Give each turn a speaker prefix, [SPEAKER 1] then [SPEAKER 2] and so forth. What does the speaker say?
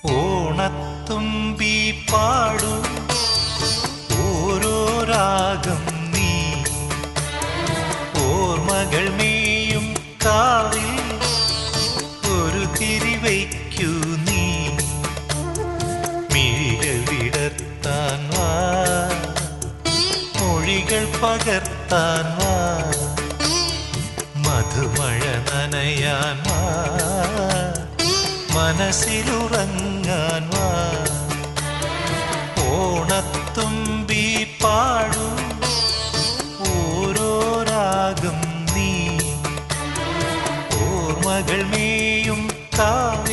[SPEAKER 1] ഓണത്തുമ്പി പാടൂ ഓരോ രാഗം നീ ഓർമ്മകൾ മേയും കാവിൽ ഒരു തിരിവയ്ക്കൂ നീ മിഴികൾ വിടർത്താൻ വാ മൊഴികൾ പകർത്താൻ വാ മധുമഴ നനയാൻ വാ മനസ്സിലുറങ്ങാൻ വാ ഓണത്തുമ്പി പാടൂ ഓരോ രാഗം നീ ഓർമ്മകൾ മേയും കാവിൽ